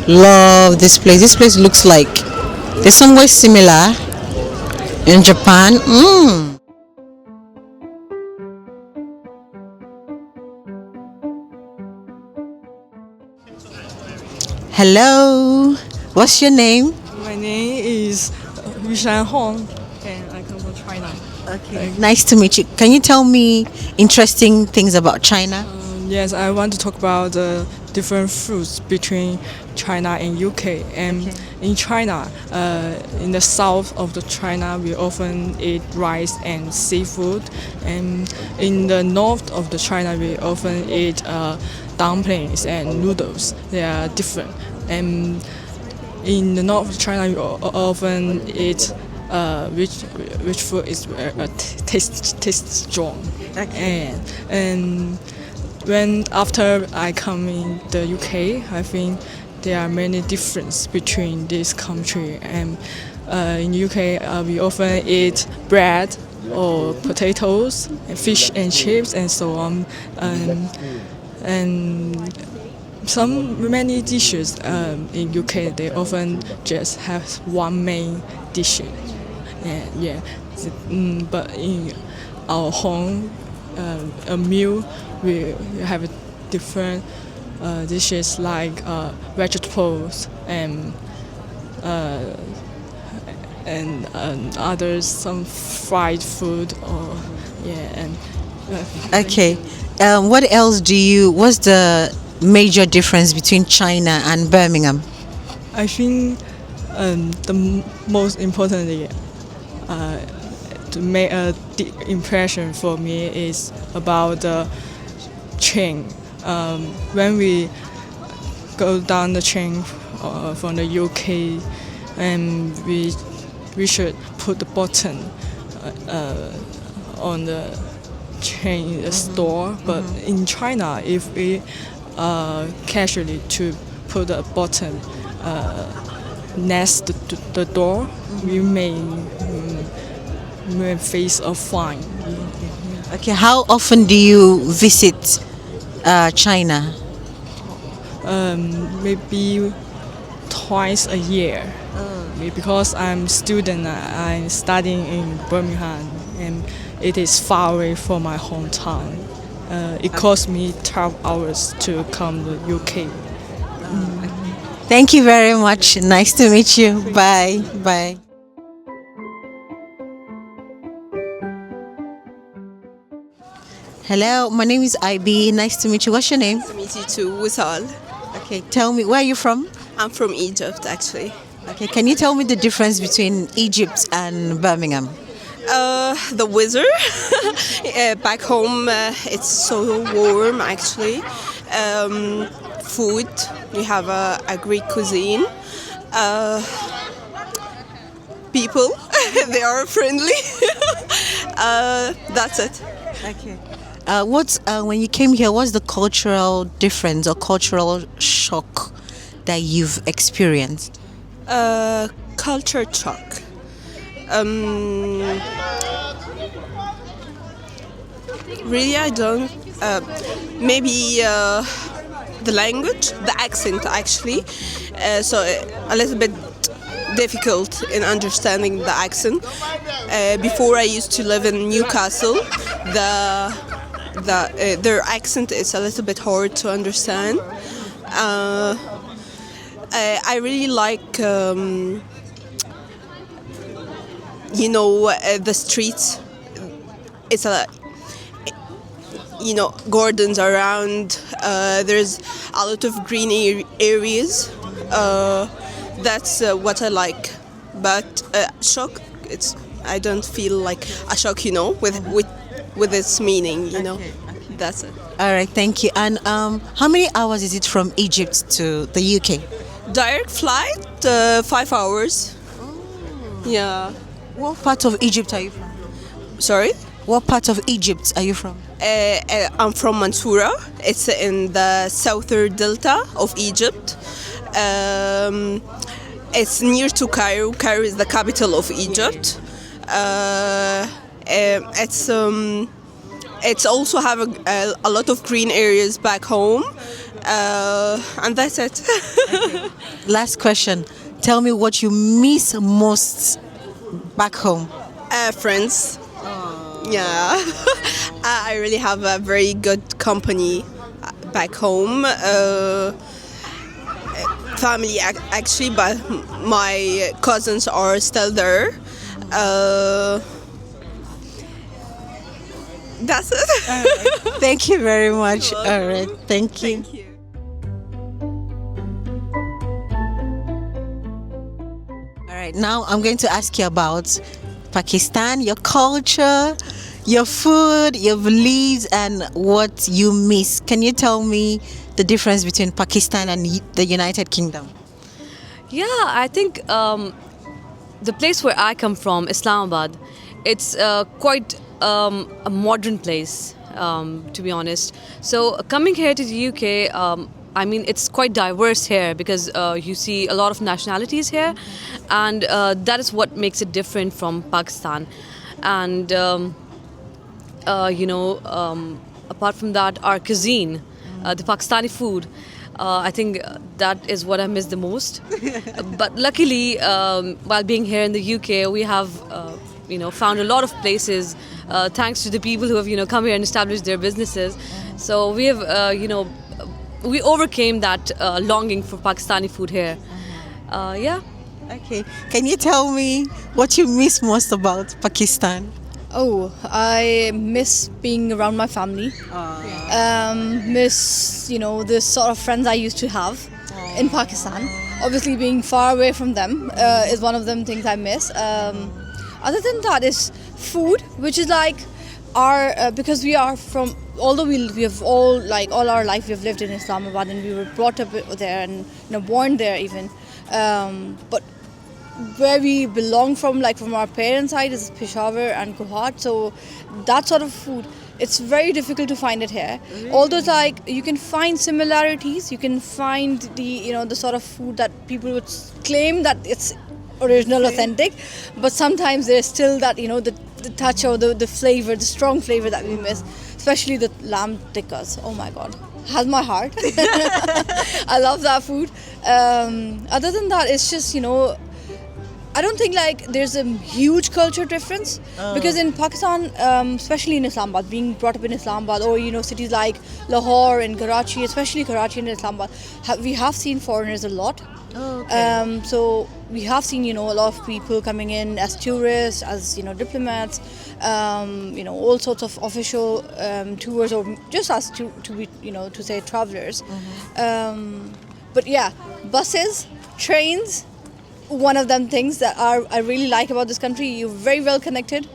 Love this place. This place looks like there's somewhere similar in Japan. Hello. What's your name? My name is Yushan Hong, and I come from China. Okay. Nice to meet you. Can you tell me interesting things about China? Yes, I want to talk about the different foods between China and UK. And in China, in the south of the China, we often eat rice and seafood. And in the north of the China, we often eat dumplings and noodles. They are different. And in the north of China, we often eat which food is taste strong. And when after I come in the UK, I think there are many differences between this country. And in UK, we often eat bread or potatoes, and fish and chips, and so on. And many dishes in UK, they often just have one main dish. But in our home, a meal, we have different dishes like vegetables and others, some fried food Okay. What else what's the major difference between China and Birmingham? I think most importantly, to make a deep impression for me is about the train. When we go down the train from the UK, and we should put the button on the train store. But in China, if we casually to put a button next to the door, we may face a fine. Okay, how often do you visit China? Maybe twice a year. Because I'm student, I'm studying in Birmingham, and it is far away from my hometown. It cost me 12 hours to come to UK. Thank you very much. Nice to meet you. Bye. Bye. Hello, my name is IB. Nice to meet you. What's your name? To meet you too, Wissal. Okay, tell me, where are you from? I'm from Egypt, actually. Okay, can you tell me the difference between Egypt and Birmingham? The weather back home, it's so warm, actually. Food, we have a Greek cuisine. People, they are friendly. That's it. Okay. When you came here, what's the cultural difference or cultural shock that you've experienced? Culture shock. Really, I don't. Maybe the language, the accent, actually. So a little bit difficult in understanding the accent. Before I used to live in Newcastle, their accent is a little bit hard to understand. I really like, the streets. It's gardens around. There's a lot of green areas. That's what I like. But shock, I don't feel like a shock, with its meaning, Okay. That's it. All right, thank you. And how many hours is it from Egypt to the UK? Direct flight, 5 hours. Yeah. What part of Egypt are you from? Sorry? What part of Egypt are you from? I'm from Mansoura. It's in the southern delta of Egypt. It's near to Cairo. Cairo is the capital of Egypt. It's also have a lot of green areas back home. And that's it. Last question. Tell me what you miss most back home. Friends. Yeah. I really have a very good company back home. Family actually, but my cousins are still there. That's it. Thank you very much. All right. Thank you. Thank you. All right. Now I'm going to ask you about Pakistan, your culture, your food, your beliefs, and what you miss. Can you tell me the difference between Pakistan and the United Kingdom? Yeah, I think the place where I come from, Islamabad, it's quite a modern place, to be honest. So coming here to the UK, I mean, it's quite diverse here because you see a lot of nationalities here, and that is what makes it different from Pakistan. And apart from that, our cuisine, the Pakistani food, I think that is what I miss the most. But luckily, while being here in the UK, we have found a lot of places thanks to the people who have come here and established their businesses. So we have we overcame that longing for Pakistani food here. Yeah. Okay. Can you tell me what you miss most about Pakistan? Oh, I miss being around my family. Miss, the sort of friends I used to have in Pakistan. Obviously, being far away from them is one of them things I miss. Other than that is food, which is like our because we are from. Although we have all our life we have lived in Islamabad and we were brought up there and born there even, but where we belong from, like from our parents' side, is Peshawar and Kohat. So that sort of food, it's very difficult to find it here. Really? Although you can find similarities, you can find the sort of food that people would claim that it's original, authentic, but sometimes there's still that the touch or the flavor, the strong flavor that we miss. Especially the lamb tikkas. Oh my God, has my heart. I love that food. Other than that, it's just I don't think there's a huge culture difference because in Pakistan, especially in Islamabad, being brought up in Islamabad or cities like Lahore and Karachi, especially Karachi and Islamabad, we have seen foreigners a lot. Oh, okay. So we have seen a lot of people coming in as tourists, as diplomats, all sorts of official tours or just as to be to say travelers. But yeah, buses, trains. One of them things that I really like about this country, you're very well connected.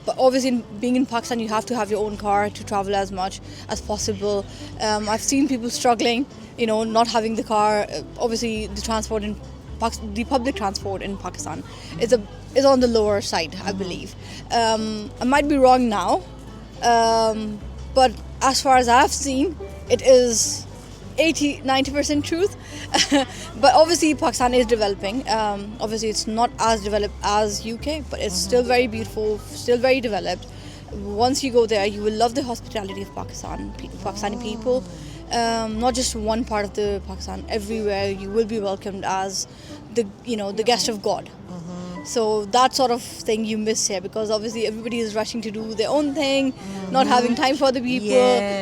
But obviously being in Pakistan, you have to have your own car to travel as much as possible. I've seen people struggling, not having the car. Obviously the transport in the public transport in Pakistan is on the lower side, I believe. I might be wrong now, but as far as I've seen, it is 80-90% truth. But obviously Pakistan is developing. Obviously it's not as developed as UK, but it's still very beautiful, still very developed. Once you go there, you will love the hospitality of Pakistani people. Not just one part of the Pakistan, everywhere you will be welcomed as the guest of God. So that sort of thing you miss here because obviously everybody is rushing to do their own thing, not having time for the people,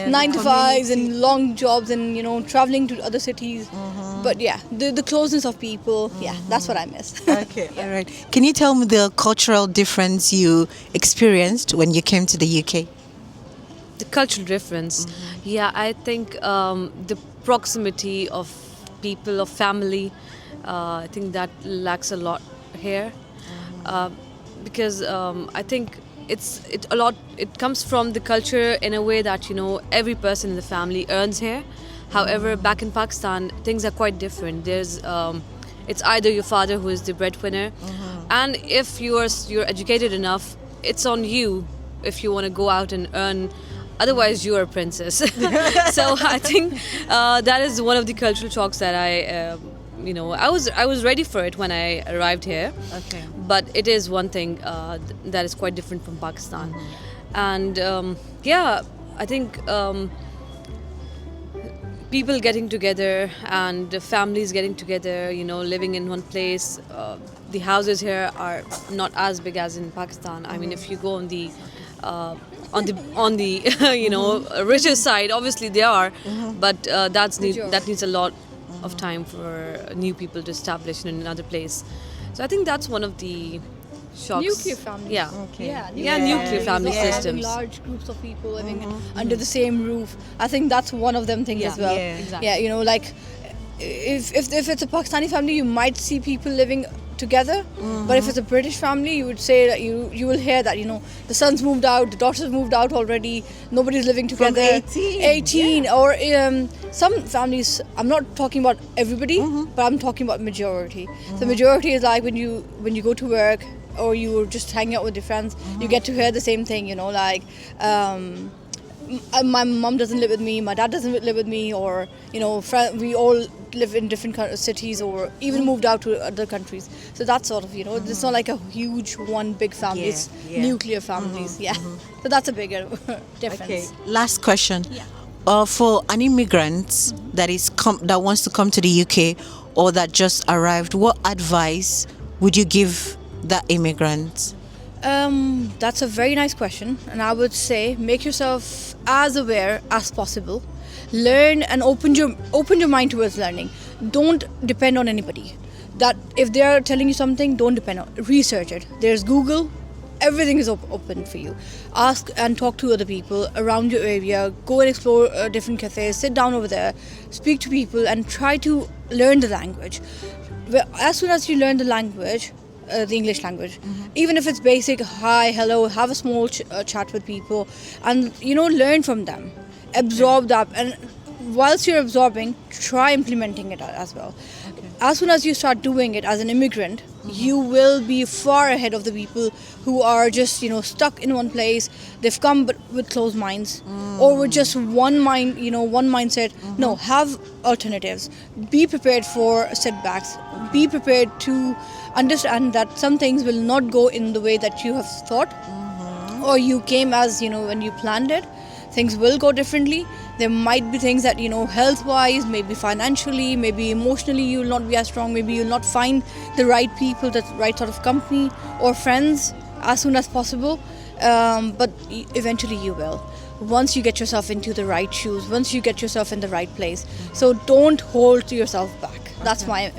9 to 5s and long jobs and traveling to other cities. But yeah, the closeness of people, yeah, that's what I miss. Okay, all right. Can you tell me the cultural difference you experienced when you came to the UK? The cultural difference. Yeah, I think the proximity of people, of family, I think that lacks a lot here. Because I think it comes from the culture in a way that every person in the family earns here. However, back in Pakistan, things are quite different. There's it's either your father who is the breadwinner, and if you're educated enough, it's on you if you want to go out and earn. Otherwise, you're a princess. So I think that is one of the cultural shocks that I was ready for it when I arrived here. Okay. But it is one thing that is quite different from Pakistan. And yeah, I think people getting together and families getting together, living in one place. The houses here are not as big as in Pakistan. I mean, if you go on the richer side, obviously they are, but that needs a lot of time for new people to establish in another place. So I think that's one of the shocks. Nuclear families. Yeah. Okay. Yeah, nuclear family Having systems. large groups of people living under the same roof. I think that's one of them things Yeah. as well. Yeah. Exactly. Yeah, like if it's a Pakistani family, you might see people living together. But if it's a British family, you would say that you will hear that the sons moved out, the daughters moved out already. Nobody's living together. 18, or some families. I'm not talking about everybody, but I'm talking about majority. The majority is like when you go to work or you just hang out with your friends, you get to hear the same thing. Like. My mom doesn't live with me, my dad doesn't live with me, or we all live in different cities or even moved out to other countries. So that's sort of it's not like a huge one big family. It's nuclear families. So that's a bigger difference. Okay. Last question. For an immigrant that wants to come to the UK or that just arrived, what advice would you give that immigrant? That's a very nice question, and I would say make yourself as aware as possible. Learn and open your mind towards learning. Don't depend on anybody. That if they are telling you something, don't depend on. Research it. There's Google. Everything is open for you. Ask and talk to other people around your area. Go and explore different cafes. Sit down over there, speak to people, and try to learn the language. As soon as you learn the language, the English language, even if it's basic, hi, hello, have a small chat with people, and learn from them, absorb that, and whilst you're absorbing, try implementing it as well. As soon as you start doing it as an immigrant, you will be far ahead of the people who are just stuck in one place. They've come but with closed minds, or with just one mindset. No, have alternatives. Be prepared for setbacks. Be prepared to understand that some things will not go in the way that you have thought, or you came as when you planned it. Things will go differently. There might be things that health-wise, maybe financially, maybe emotionally, you will not be as strong. Maybe you'll not find the right people, the right sort of company or friends as soon as possible. But eventually you will. Once you get yourself into the right shoes, once you get yourself in the right place. So don't hold yourself back. That's my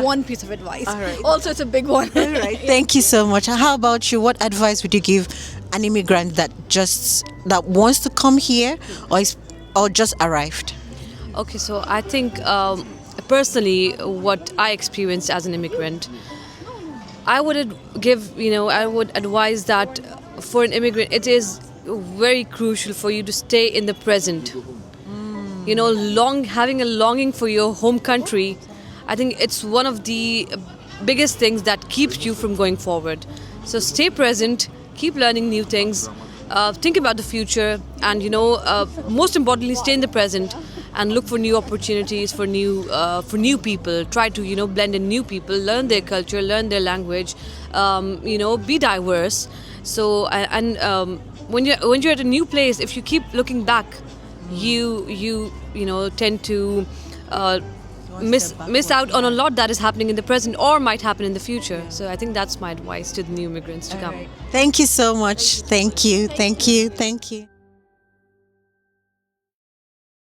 one piece of advice. All right. Also, it's a big one. All right. Thank you so much. How about you? What advice would you give an immigrant that wants to come here or just arrived? Okay, so I think personally, what I experienced as an immigrant, I would advise that for an immigrant, it is very crucial for you to stay in the present. Having a longing for your home country, I think it's one of the biggest things that keeps you from going forward. So stay present, keep learning new things, think about the future, and most importantly, stay in the present and look for new opportunities for new people. Try to blend in new people, learn their culture, learn their language, be diverse. So when you're at a new place, if you keep looking back, you tend to miss out on a lot that is happening in the present or might happen in the future. So I think that's my advice to the new immigrants to come. Thank you so much. Thank you.